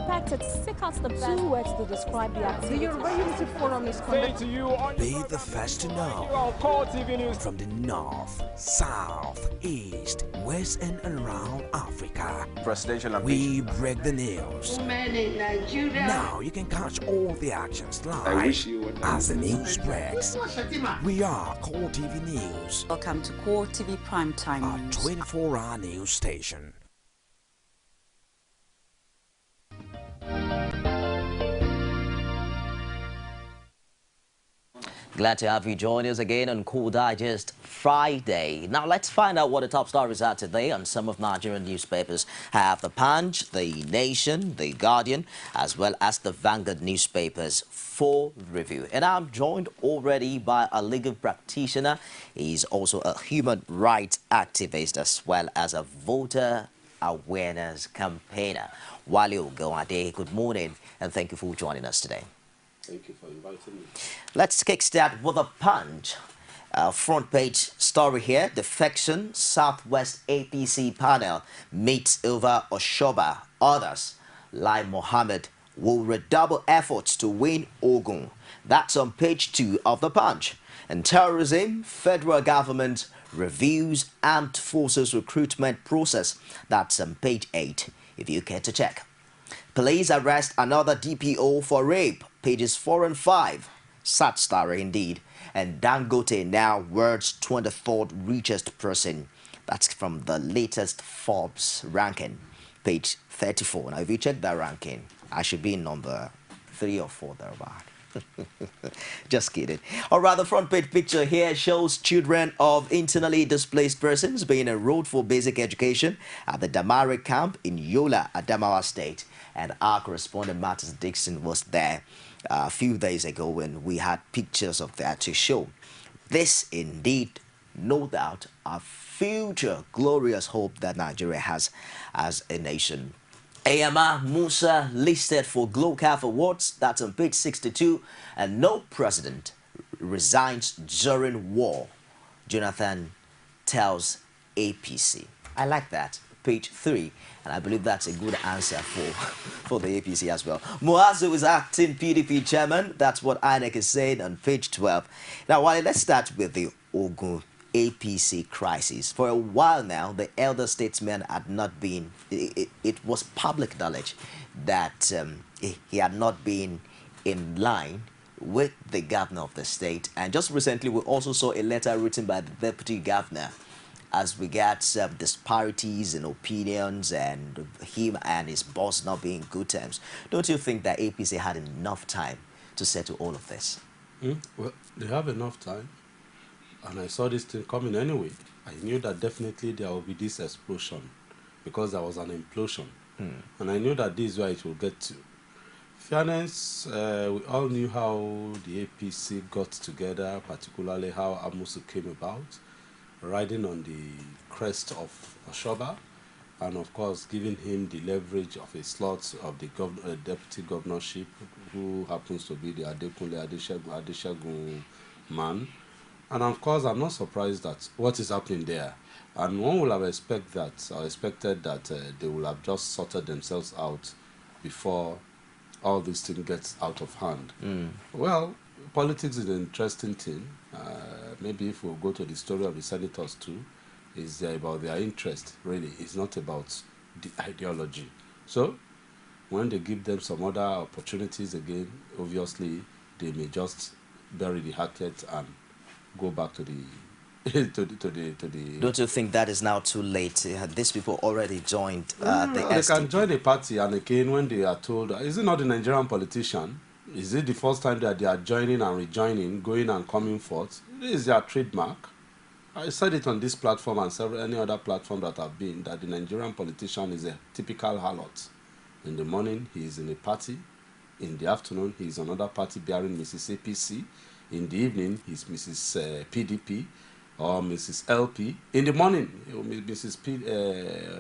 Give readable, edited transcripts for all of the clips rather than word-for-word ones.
expected to seek out the best. 2 words to describe the activity. The Yoruba Unity Forum is conducted. Be the first to know from the north, south, east, west, and around Africa. We break the news. Women in Nigeria. Now you can catch all the actions live as the news breaks. We are Core TV News. Welcome to Core TV Primetime Our News. 24-hour news station. Glad to have you join us again on Cool Digest Friday. Now let's find out what the top stories are today on some of Nigerian newspapers. Have the Punch, the Nation, the Guardian, as well as the Vanguard newspapers for review. And I'm joined already by a legal practitioner. He's also a human rights activist as well as a voter awareness campaigner. WALE OGUNADE, good morning and thank you for joining us today. Thank you for inviting me. Let's kickstart with a Punch. Front page story here. Defection Southwest APC panel meets over Oshoba. Others, like Mohammed, will redouble efforts to win Ogun. That's on page 2 of the Punch. And terrorism, federal government reviews armed forces recruitment process. That's on page 8, if you care to check. Police arrest another DPO for rape. Pages 4 and 5. Sad story indeed. And Dangote now world's 23rd richest person. That's from the latest Forbes ranking. Page 34. Now, if you check that ranking, I should be in number 3 or 4 thereabout. Just kidding. All right, the front page picture here shows children of internally displaced persons being enrolled for basic education at the Damari camp in Yola, Adamawa State. And our correspondent, Martins Dixon, was there a few days ago when we had pictures of that to show. This indeed, no doubt, a future glorious hope that Nigeria has as a nation. Ayama Musa listed for GLOCAF Awards. That's on page 62. And no president resigns during war, Jonathan tells APC. I like that. Page 3. And I believe that's a good answer for the APC as well. Muazu is acting PDP chairman. That's what INEC is saying on page 12. Now, let's start with the Ogun APC crisis. For a while now, the elder statesman had not been, it was public knowledge that he had not been in line with the governor of the state. And just recently, we also saw a letter written by the deputy governor as regards disparities in opinions and him and his boss not being in good terms. Don't you think that APC had enough time to settle all of this? Well, they have enough time. And I saw this thing coming anyway. I knew that definitely there will be this explosion because there was an implosion. And I knew that this is where it will get to. Fairness, we all knew how the APC got together, particularly how Amusu came about, riding on the crest of Oshoba, and of course giving him the leverage of a slot of the deputy governorship, who happens to be the Adekunle Adeshagun man. And of course, I'm not surprised that what is happening there. And one will have expected that they will have just sorted themselves out before all this thing gets out of hand. Well, politics is an interesting thing. Maybe if we go to the story of the senators too, it's about their interest, really. It's not about the ideology. So, when they give them some other opportunities again, obviously, they may just bury the hatchet and go back to the Don't you think that is now too late? These people already joined the SDP. They can join the party, and again, when they are told, is it not the Nigerian politician? Is it the first time that they are joining and rejoining, going and coming forth? This is their trademark. I said it on this platform and any other platform that I've been, that the Nigerian politician is a typical harlot. In the morning, he is in a party. In the afternoon, he is another party bearing Mrs. APC. In the evening, he's Mrs. PDP or Mrs. LP. In the morning, Mrs.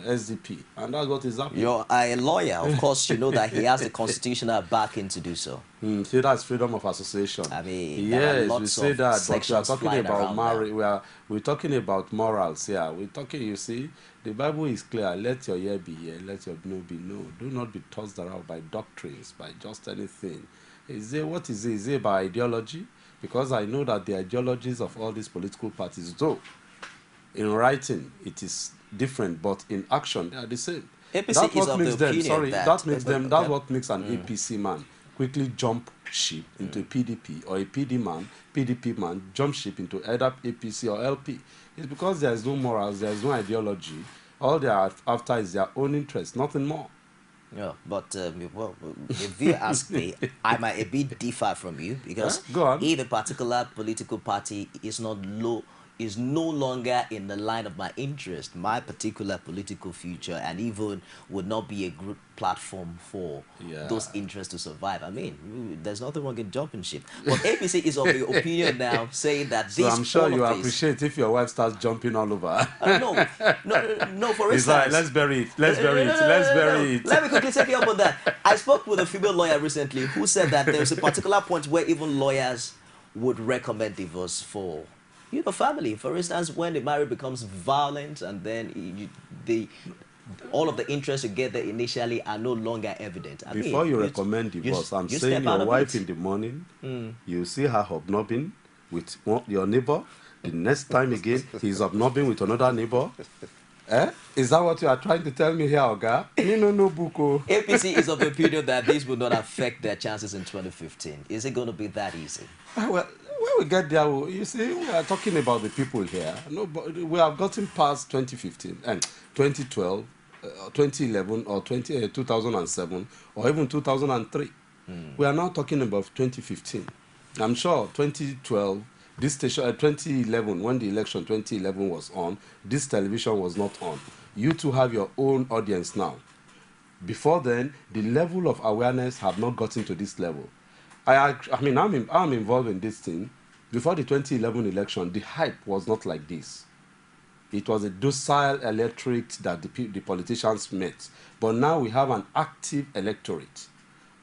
SDP. And that's what is happening. You're a lawyer. Of course, you know that he has the constitutional backing to do so. See, that's freedom of association. I mean, yes, we say that, but we are talking about we're talking about morals here. We're talking, you see, the Bible is clear. Let your ear be here, let your no be no. Do not be tossed around by doctrines, by just anything. What is it? Is it by ideology? Because I know that the ideologies of all these political parties, though, in writing, it is different, but in action, they are the same. APC That's is what of makes the them, opinion sorry, that... that's what makes an APC man quickly jump ship into a PDP, or a PDP man jump ship into either APC or LP. It's because there is no morals, there is no ideology. All they are after is their own interest, nothing more. Yeah, but well, if you ask me, I might a bit differ from you, because if a particular political party is no longer in the line of my interest, my particular political future, and even would not be a good platform for those interests to survive. I mean, there's nothing wrong in jumping ship. But APC is of the opinion now, saying that this... So I'm sure you appreciate if your wife starts jumping all over. No, for instance... It's like, let's bury it. Let me quickly take you up on that. I spoke with a female lawyer recently who said that there's a particular point where even lawyers would recommend divorce for... family. For instance, when the marriage becomes violent, and then all of the interests you get there initially are no longer evident. Before you recommend divorce, I'm saying your wife in the morning, you see her hobnobbing with your neighbor. The next time again, he's hobnobbing with another neighbor. Is that what you are trying to tell me here, Oga? No, Buko. APC is of the opinion that this will not affect their chances in 2015. Is it going to be that easy? Well, when we get there, you see, we are talking about the people here. No, but we have gotten past 2015 and 2012, 2011, or 2007, or even 2003. We are now talking about 2015. I'm sure 2012, this station, 2011, when the election 2011 was on, this television was not on. You two have your own audience now. Before then, the level of awareness have not gotten to this level. I mean, I'm involved in this thing. Before the 2011 election, the hype was not like this. It was a docile electorate that the politicians met. But now we have an active electorate.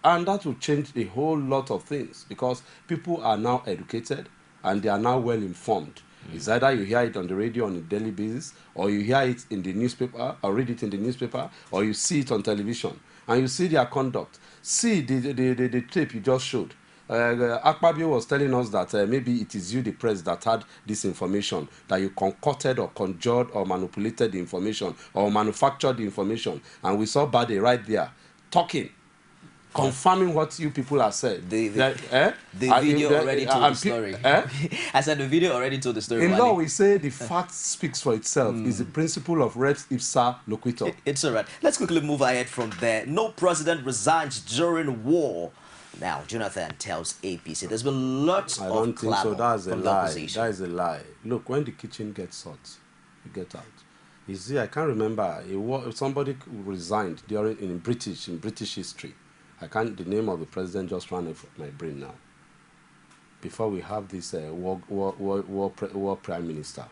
And that will change a whole lot of things, because people are now educated and they are now well informed. It's either you hear it on the radio on a daily basis, or you hear it in the newspaper, or read it in the newspaper, or you see it on television. And you see their conduct. See the tape you just showed. Akpabio was telling us that maybe it is you, the press, that had this information, that you concocted or conjured or manipulated the information or manufactured the information. And we saw Bade right there talking, confirming what you people have said. The video already told the story. I said the video already told the story. In law, we say the fact speaks for itself. It's the principle of res ipsa loquitur. It's all right. Let's quickly move ahead from there. No president resigns during war. Now, Jonathan tells APC there's been lots I of don't think so. That's a lie. opposition. That is a lie. Look, when the kitchen gets hot, you get out. You see, I can't remember. Somebody resigned in British history. The name of the president just ran off my brain now. Before we have this war prime minister.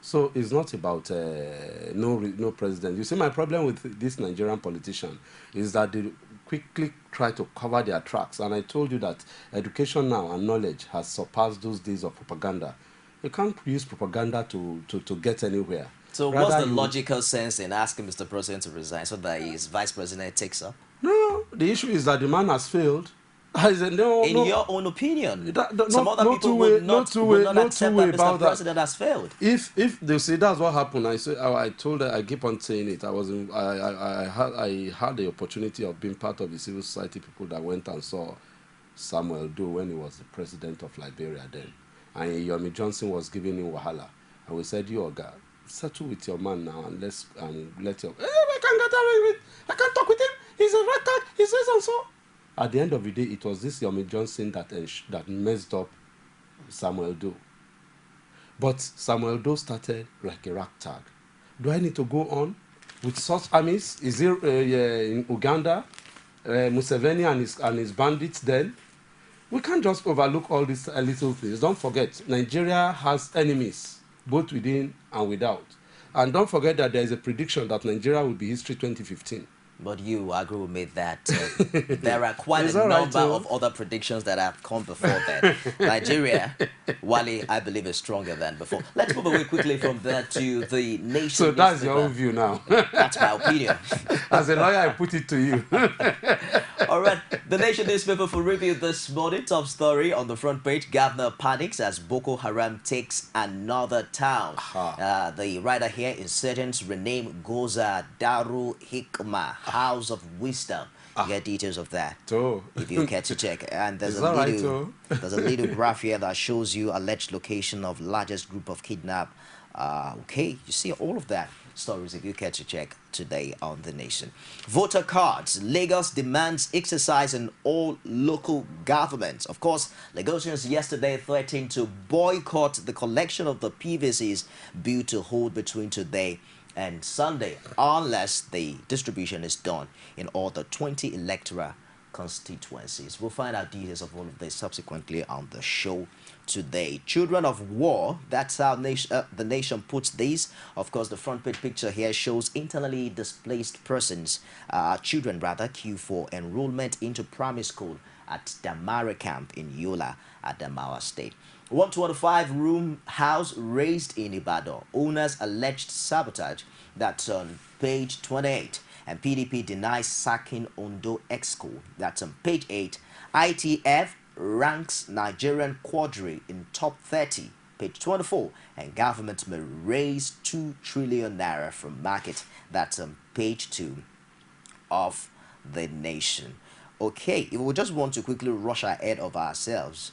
So it's not about no president. You see, my problem with this Nigerian politician is that they quickly try to cover their tracks. And I told you that education now and knowledge has surpassed those days of propaganda. You can't use propaganda to get anywhere. So what's the logical sense in asking Mr. President to resign so that his vice president takes up? No, the issue is that the man has failed. In your own opinion, some other people would not accept that Mr. President has failed. If they say that's what happened, I told her, I keep on saying it. I had the opportunity of being part of the civil society people that went and saw Samuel Doe when he was the president of Liberia then, and Yomi Johnson was giving him wahala, and we said, "You Oga, settle with your man now and let's let your I can't talk with him. He's a record. He says and so." At the end of the day, it was this Yomi Johnson that messed up Samuel Doe. But Samuel Doe started like a ragtag. Do I need to go on with such armies? Is it in Uganda, Museveni and his bandits then? We can't just overlook all these little things. Don't forget, Nigeria has enemies, both within and without. And don't forget that there is a prediction that Nigeria will be history 2015. But you agree with me that there are quite a number of other predictions that have come before that. Nigeria, Wale, I believe, is stronger than before. Let's move away quickly from that to the nation. So that's your own view now. That's my opinion. As a lawyer, I put it to you. All right, the Nation newspaper for review this morning. Top story on the front page: Governor panics as Boko Haram takes another town. The writer here, insurgents rename Goza Darul Hikmah, House of Wisdom. You get details of that if you care to check. And there's there's a little graph here that shows you alleged location of largest group of kidnap. Okay, you see all of that stories if you care to check today on The Nation. Voter cards. Lagos demands exercise in all local governments. Of course, Lagosians yesterday threatened to boycott the collection of the PVCs due to hold between today and Sunday unless the distribution is done in all the 20 electoral constituencies. We'll find out details of all of this subsequently on the show today. Children of war, that's how the Nation puts this. Of course, the front page picture here shows internally displaced persons, children rather, queue for enrollment into primary school at Damara camp in Yola, Adamawa State. 125-room house raised in Ibadan. Owners alleged sabotage. That's on page 28. And PDP denies sacking Ondo Exco. That's on page 8. ITF ranks Nigerian quadri in top 30. Page 24. And government may raise 2 trillion naira from market. That's on page 2 of The Nation. Okay, if we just want to quickly rush ahead of ourselves,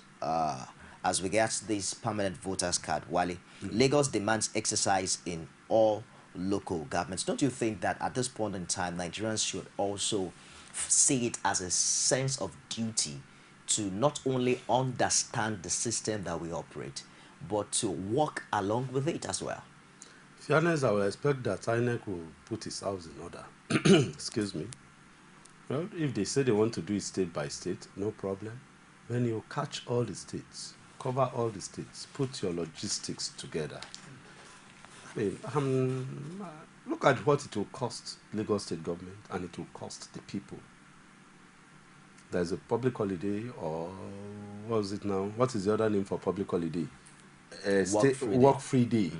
as regards this permanent voters card, Wale, Lagos demands exercise in all local governments. Don't you think that at this point in time, Nigerians should also see it as a sense of duty to not only understand the system that we operate, but to walk along with it as well? To be honest, I would expect that INEC will put his house in order. Excuse me. Well, if they say they want to do it state by state, no problem. When you catch all the states, cover all the states, put your logistics together. I mean, look at what it will cost Lagos State government and it will cost the people. There's a public holiday, or what is it now? What is the other name for public holiday? Work-free day.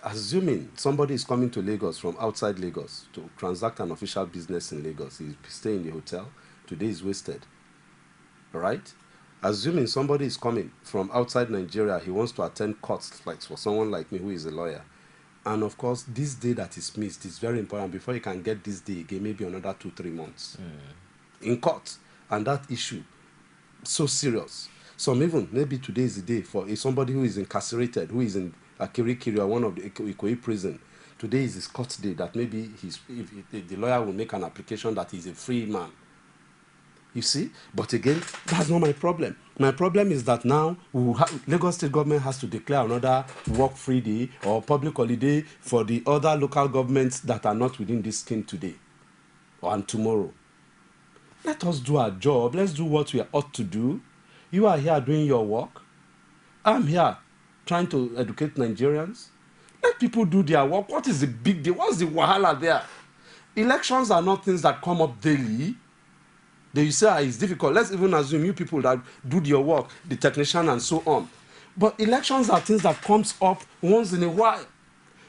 Assuming somebody is coming to Lagos from outside Lagos to transact an official business in Lagos, he's staying in the hotel, today is wasted. All right? Assuming somebody is coming from outside Nigeria, he wants to attend courts, like for someone like me who is a lawyer. And of course, this day that is missed is very important. Before you can get this day again, maybe another 2-3 months in court. And that issue, so serious. Some even, maybe today is the day for somebody who is incarcerated, who is in Kirikiri or one of the Ikoyi prison. Today is his court day, that maybe the lawyer will make an application that he's a free man. You see? But again, that's not my problem. My problem is that now Lagos State government has to declare another work-free day or public holiday for the other local governments that are not within this scheme today and tomorrow. Let us do our job. Let's do what we ought to do. You are here doing your work. I'm here trying to educate Nigerians. Let people do their work. What is the big deal? What's the wahala there? Elections are not things that come up daily. They say it's difficult. Let's even assume you people that do your work, the technician and so on. But elections are things that comes up once in a while.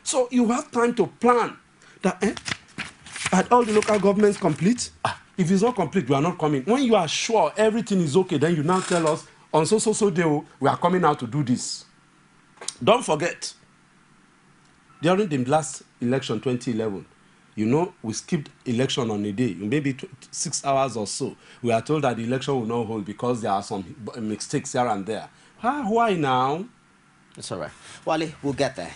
So you have time to plan. That are all the local governments complete? If it's not complete, we are not coming. When you are sure everything is okay, then you now tell us on so day we are coming out to do this. Don't forget, during the last election, 2011, you know, we skipped election on a day, maybe 6 hours or so. We are told that the election will not hold because there are some mistakes here and there. Why now? It's all right. Wale, we'll get there.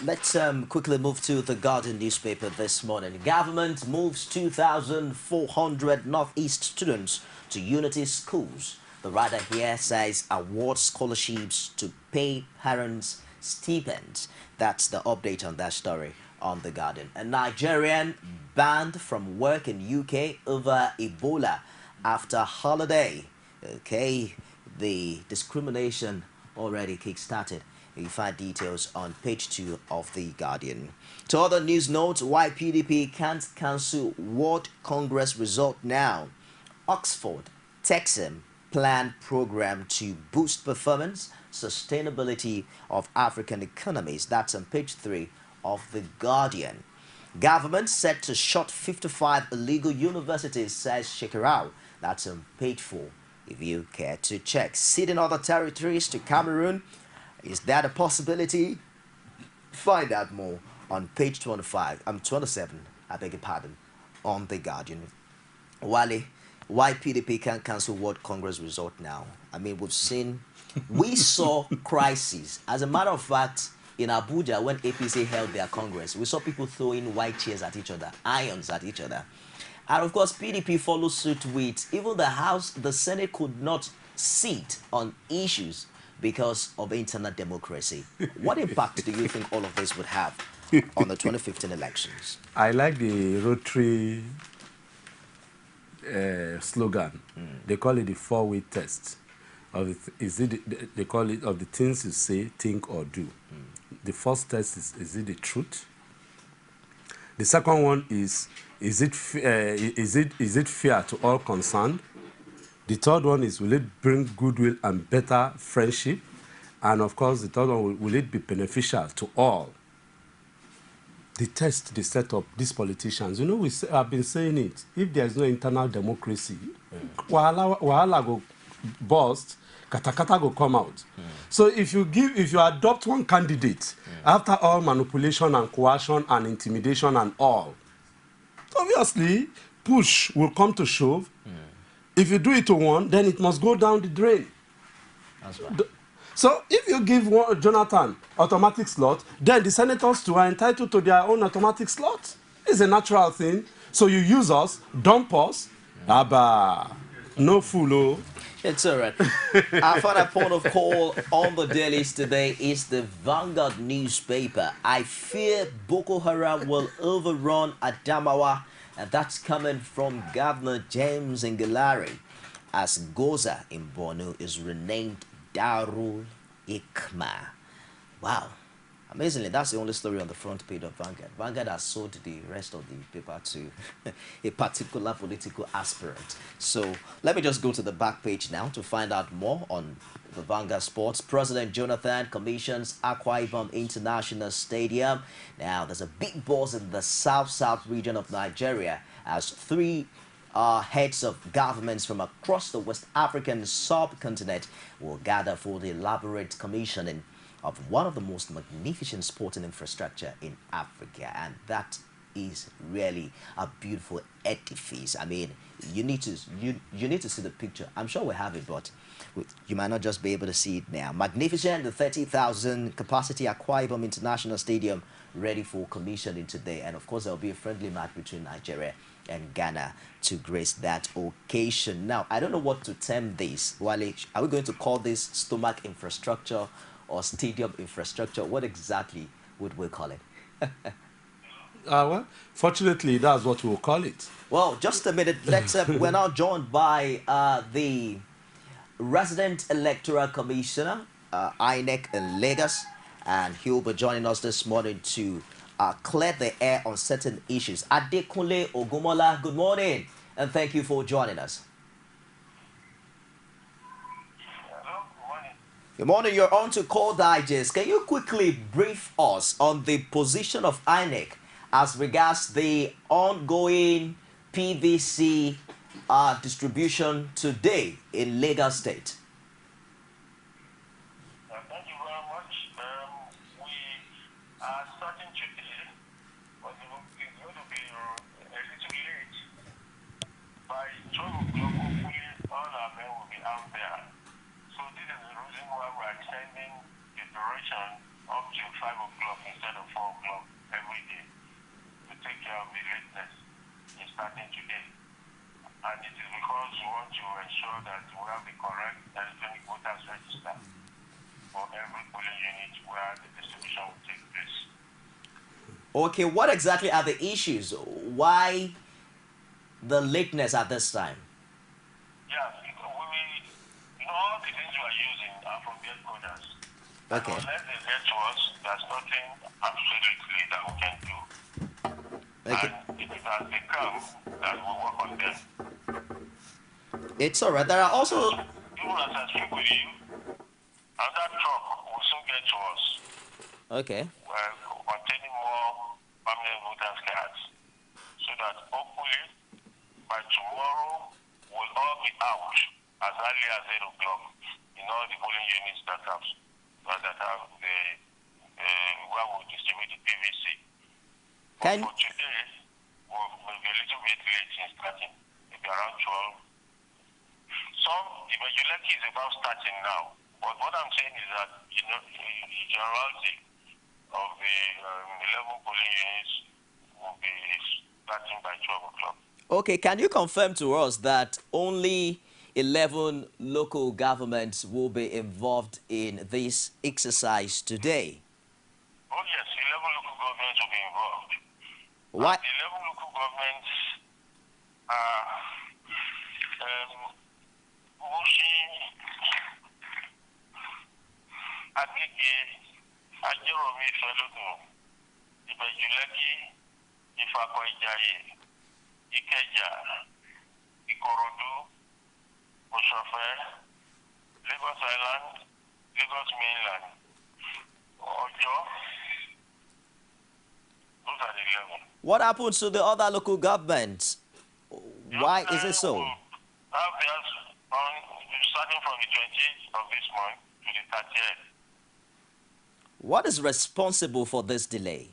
Let's quickly move to the Guardian newspaper this morning. Government moves 2,400 Northeast students to Unity schools. The writer here says award scholarships to pay parents stipends. That's the update on that story on The Guardian. A Nigerian banned from work in UK over Ebola after holiday. Okay, the discrimination already kick-started You find details on page 2 of The Guardian. To other news notes, why PDP can't cancel World Congress result now. Oxford, Texan plan program to boost performance, sustainability of African economies. That's on page 3 of The Guardian. Government set to shut 55 illegal universities, says Shekarau. That's on page 4, if you care to check. Ceding other territories to Cameroon, is that a possibility? Find out more on page 27, I beg your pardon, on The Guardian. Wale, why PDP can't cancel World Congress result now? I mean, we saw crises. As a matter of fact, in Abuja, when APC held their Congress, we saw people throwing white chairs at each other, irons at each other. And of course, PDP followed suit with even the House, the Senate could not sit on issues because of internal democracy. What impact do you think all of this would have on the 2015 elections? I like the Rotary slogan. They call it the 4-way test. They call it of the things you say, think, or do. The first test is it the truth? The second one is it fair to all concerned? The third one is, will it bring goodwill and better friendship? And of course, the third one, will it be beneficial to all? The test they set up, these politicians, you know, I've been saying it, if there's no internal democracy, wahala go burst, katakata go come out. So if you adopt one candidate, after all manipulation and coercion and intimidation and all, obviously, push will come to shove. If you do it to one, then it must go down the drain. That's right. So if you give Jonathan automatic slot, then the senators too are entitled to their own automatic slot. It's a natural thing. So you use us, dump us, abba, no fool. It's all right. Our final point of call on the dailies today is the Vanguard newspaper. I fear Boko Haram will overrun Adamawa, and that's coming from Governor James Ngelari, as Goza in Borno is renamed Darul Ikma. Wow. Amazingly, that's the only story on the front page of Vanguard. Vanguard has sold the rest of the paper to a particular political aspirant. So let me just go to the back page now to find out more on the Vanguard Sports. President Jonathan commissions Akwa Ibom International Stadium. Now, there's a big buzz in the south region of Nigeria as 3 heads of governments from across the West African subcontinent will gather for the elaborate commissioning of one of the most magnificent sporting infrastructure in Africa, and that is really a beautiful edifice. I mean, you need to see the picture. I'm sure we have it, but you might not just be able to see it now. Magnificent, the 30,000 capacity Akwa Ibom International Stadium ready for commissioning today, and of course there will be a friendly match between Nigeria and Ghana to grace that occasion. Now, I don't know what to term this. Wale, are we going to call this stomach infrastructure or stadium infrastructure? What exactly would we call it? Well, fortunately, that's what we'll call it. Well, just a minute. We're now joined by the resident electoral commissioner, INEC in Lagos, and he'll be joining us this morning to clear the air on certain issues. Adekunle Ogumola, good morning, and thank you for joining us. Good morning, you're on to Call Digest. Can you quickly brief us on the position of INEC as regards the ongoing PVC distribution today in Lagos State? Thank you very much. We are starting today, but it's going to be a little late. By 12 o'clock, hopefully, all our men will be out there. So this is the reason why we are extending the duration up to 5 o'clock instead of 4 o'clock every day to take care of the lateness in starting today. And it is because we want to ensure that we have the correct electronic voters register for every polling unit where the distribution will take place. Okay, what exactly are the issues? Why the lateness at this time? Yeah, all the things we are using are from the headquarters. Okay. And unless they get to us, there's nothing absolutely that we can do. Okay. And it is as they come that we work on them. It's all right. There are also... Even as I speak with you, another truck will soon get to us. Okay. Containing more permanent voters cards. So that hopefully by tomorrow we'll all be out as early as 8 o'clock in all the polling units that have the where we'll distribute the PVC. But for today, we'll be a little bit late in starting, maybe around 12. Some evangeliki is about starting now. But what I'm saying is that, the generality of the 11 polling units will be starting by 12 o'clock. Okay, can you confirm to us that only 11 local governments will be involved in this exercise today? Oh yes, 11 local governments will be involved. What? And 11 local governments are Mushi, Agege, Ajeromi Feludu, Ibejuleki, Ifakoijaye, Ikeja, Ikorodu, Oshofe, Lagos Island, Lagos Mainland, Ojo. Those are the 11. What happens to the other local governments? Why is it so? Have theirs on starting from the 28th of this month to the 30th. What is responsible for this delay?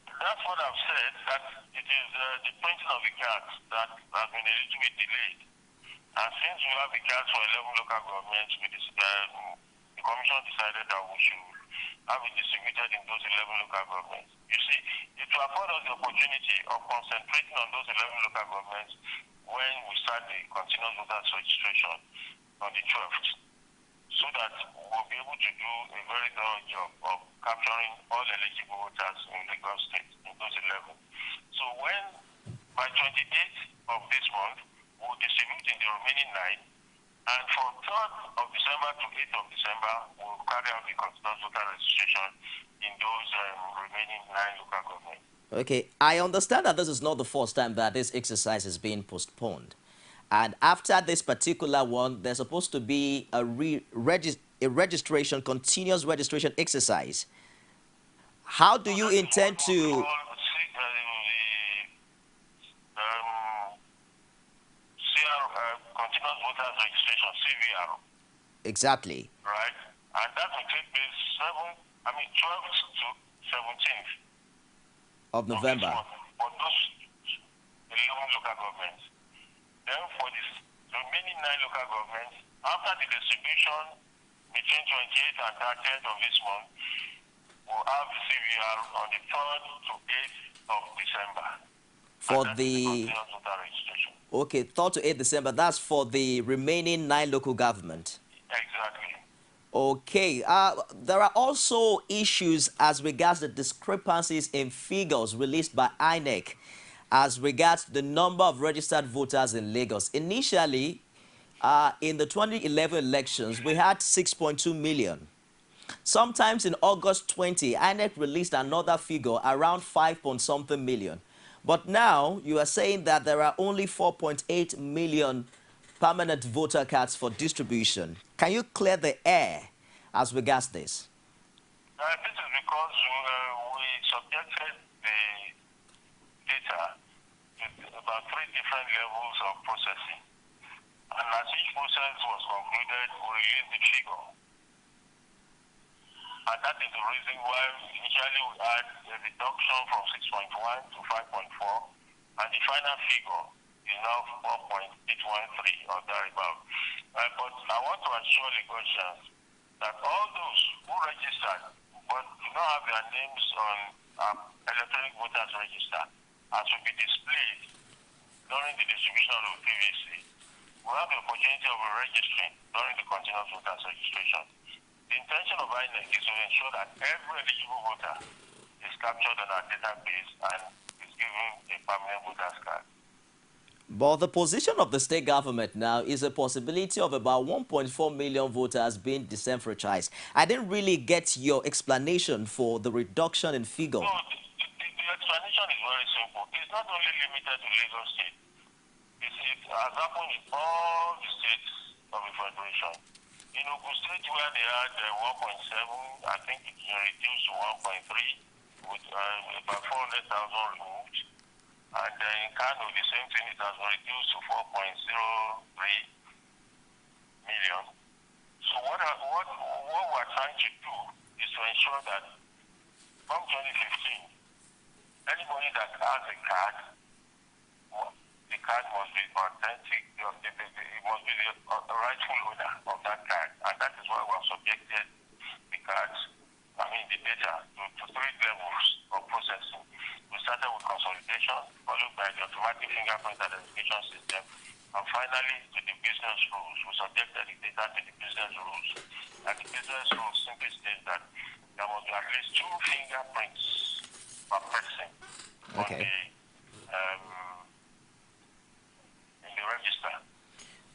That's what I've said, that it is the printing of the cards that has been a little bit delayed. And since we have the cards for 11 local governments, the commission decided that we should have it distributed in those 11 local governments. You see, it will afford us the opportunity of concentrating on those 11 local governments when we start the continuous voters registration on the 12th, so that we'll be able to do a very thorough job of capturing all eligible voters in Lagos State, in those 11. So when, by 28th of this month, we'll distribute in the remaining 9, and from 3rd of December to 8th of December, we'll carry out the continuous voter registration in those remaining 9 local governments. Okay, I understand that this is not the first time that this exercise is being postponed. And after this particular one, there's supposed to be a registration, continuous registration exercise. How do you intend to... Continuous voters registration, CVR. Exactly. Right? And that will take place 12th to 17th of November. For those 11 local governments. Then for the remaining 9 local governments, after the distribution between 28th and 30th of this month, we'll have CVR on the 3rd to 8th of December. For the continuous voter registration. Okay, 3rd to 8th December, that's for the remaining 9 local government. Exactly. Okay, there are also issues as regards the discrepancies in figures released by INEC as regards the number of registered voters in Lagos. Initially, in the 2011 elections, we had 6.2 million. Sometimes in August 20, INEC released another figure around 5-something million. But now you are saying that there are only 4.8 million permanent voter cards for distribution. Can you clear the air as regards this? This is because we subjected the data to about 3 different levels of processing. And as each process was concluded, we released the figure. And that is the reason why initially we had a reduction from 6.1 to 5.4, and the final figure is now 4.813 or thereabout. But I want to assure Lagosians that all those who registered but do not have their names on electronic voters register, as will be displayed during the distribution of the PVC, will have the opportunity of registering during the continuous voters registration. The intention of INEC is to ensure that every eligible voter is captured on our database and is given a permanent voter's card. But the position of the state government now is a possibility of about 1.4 million voters being disenfranchised. I didn't really get your explanation for the reduction in figure. No, the explanation is very simple. It's not only limited to Lagos State. It has happened in all the states of the Federation. In Ogun State, where they had 1.7, I think it's reduced to 1.3, with about 400,000 removed. And in Kano, the same thing, it has reduced to 4.03 million. So what we're trying to do is to ensure that from 2015, anybody that has a card, the card must be authentic, it must be the rightful owner of that card. And that is why we have subjected the cards, the data, to 3 levels of processing. We started with consolidation, followed by the automatic fingerprint identification system, and finally to the business rules. We subjected the data to the business rules. And the business rules simply state that there must be at least 2 fingerprints per person on in the register.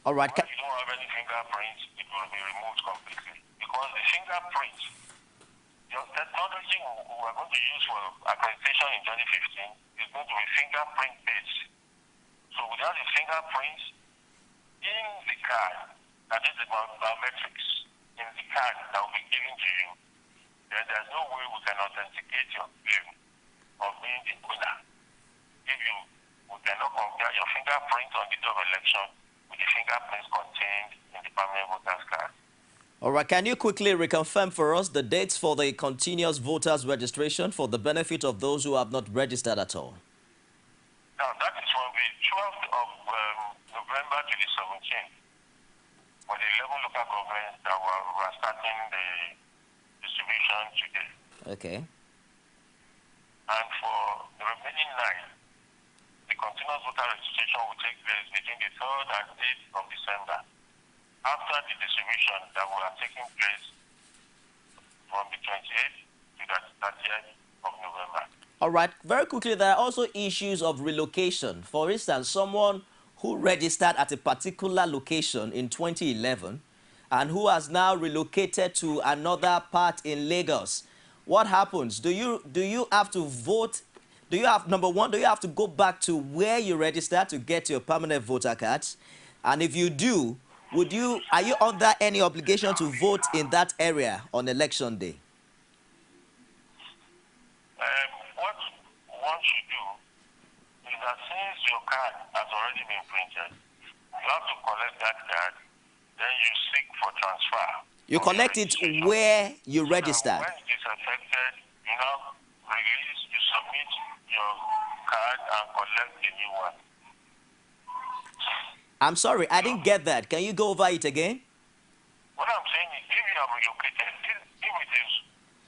All right. When you don't have any fingerprints, it will be removed completely. Because the fingerprint, the technology we are going to use for accreditation in 2015 is going to be fingerprint based. So without the fingerprints in the card, that is the biometrics in the card that will be given to you, then there's no way we can authenticate your claim of being the owner. We cannot compare your fingerprint on the day of election with the fingerprints contained in the permanent voter's card. All right, can you quickly reconfirm for us the dates for the continuous voters registration for the benefit of those who have not registered at all? Now, that is from the 12th of November to the 17th, for the 11 local governments that were starting the distribution today. Okay. And for the remaining 9, the continuous voter registration will take place between the 3rd and 8th of December, after the distribution that will have taken place from the 28th to the 30th of November. All right, very quickly, there are also issues of relocation. For instance, someone who registered at a particular location in 2011 and who has now relocated to another part in Lagos. What happens? Do you have to vote? Number one, do you have to go back to where you registered to get your permanent voter cards? And if you do, are you under any obligation to vote in that area on election day? What one should do is that since your card has already been printed, you have to collect that card, then you seek for transfer. You collect it where you registered. When it is affected, you now release, you submit your card and collect the new one. I'm sorry, I didn't get that. Can you go over it again? What I'm saying is, if you have relocated, if it is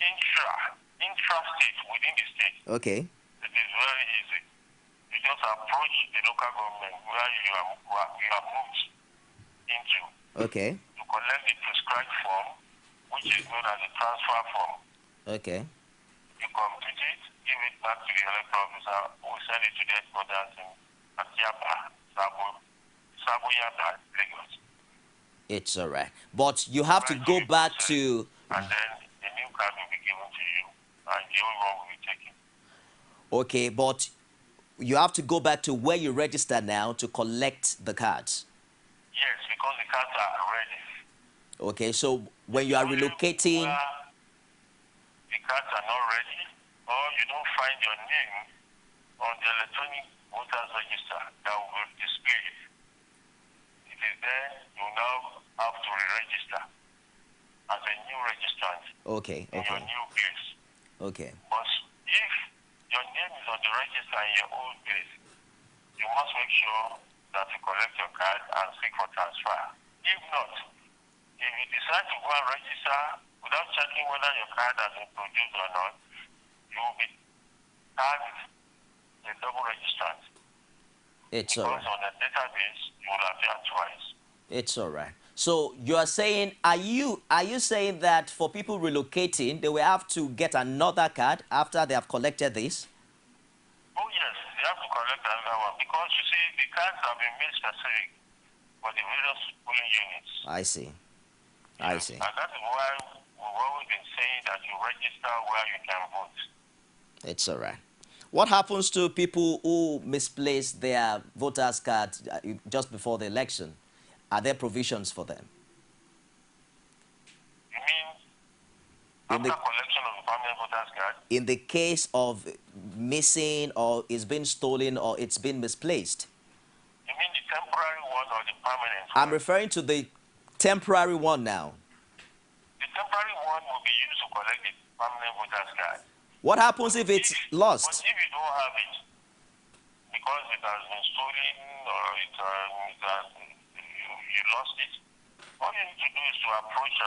intra-state, within the state, okay, it is very easy. You just approach the local government where you have moved into. Okay. You collect the prescribed form, which is known as a transfer form. Okay. You complete it, give it back to the electoral officer, who will send it to the headquarters in Atiaba, Saboyaba, Lagos. It's all right. But you have to go back to... And then the new card will be given to you, and the old one will be taken. Okay, but you have to go back to where you register now to collect the cards. Yes, because the cards are ready. Okay, so when you are relocating... The cards are not ready, or you don't find your name on the electronic voters register that will be displayed. It is then you now have to re-register as a new registrant in your new place. Okay. But if your name is on the register in your old place, you must make sure that you collect your card and seek for transfer. If not, if you decide to go and register without checking whether your card has been produced or not, you will be tagged a double registrant. It's all right. Because on the database, you will appear twice. It's all right. So you are saying, are you saying that for people relocating, they will have to get another card after they have collected this? Oh yes, they have to collect another one because you see the cards have been made specific for the various polling units. I see. I see. And that is why we've always been saying that you register where you can vote. It's all right. What happens to people who misplace their voters' card just before the election? Are there provisions for them? You mean after collection of the permanent voters' card? In the case of missing or it's been stolen or it's been misplaced? You mean the temporary one or the permanent one? I'm referring to the temporary one now. The temporary one will be used to collect the permanent voters' card. What happens if it's lost? But if you don't have it, because it has been stolen or you lost it, all you need to do is to approach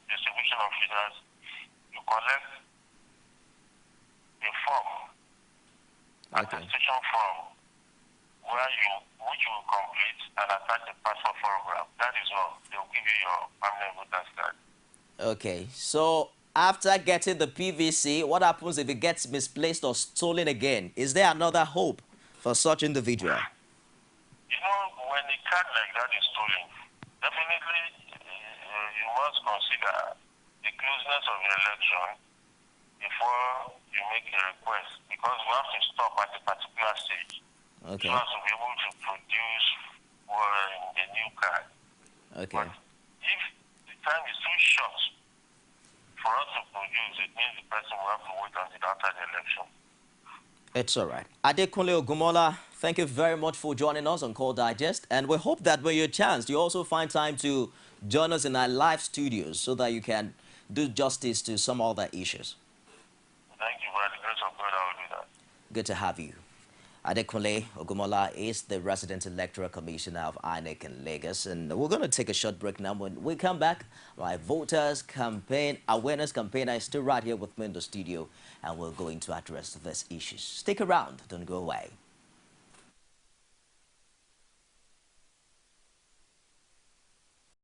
distribution officers to collect a form, attestation form, which you will complete and attach a passport photograph. That is all. They will give you your permanent voter's card. Okay, so after getting the PVC, what happens if it gets misplaced or stolen again? Is there another hope for such individual? You know, when a card like that is stolen, definitely you must consider the closeness of the election before you make a request, because we have to stop at a particular stage. Okay. So as to be able to produce the new card. Okay. But if the time is too short for us to produce, it means the person will have to wait until after the election. It's all right. Adekunle Ogunmola, thank you very much for joining us on Call Digest. And we hope that when you have a chance, you also find time to join us in our live studios so that you can do justice to some other issues. Thank you. By the grace of God, I will do that. Good to have you. Adekunle Ogunmola is the resident electoral commissioner of INEC in Lagos. And we're going to take a short break now. When we come back, my voters campaign, awareness campaigner is still right here with me in the studio. And we're going to address these issues. Stick around. Don't go away.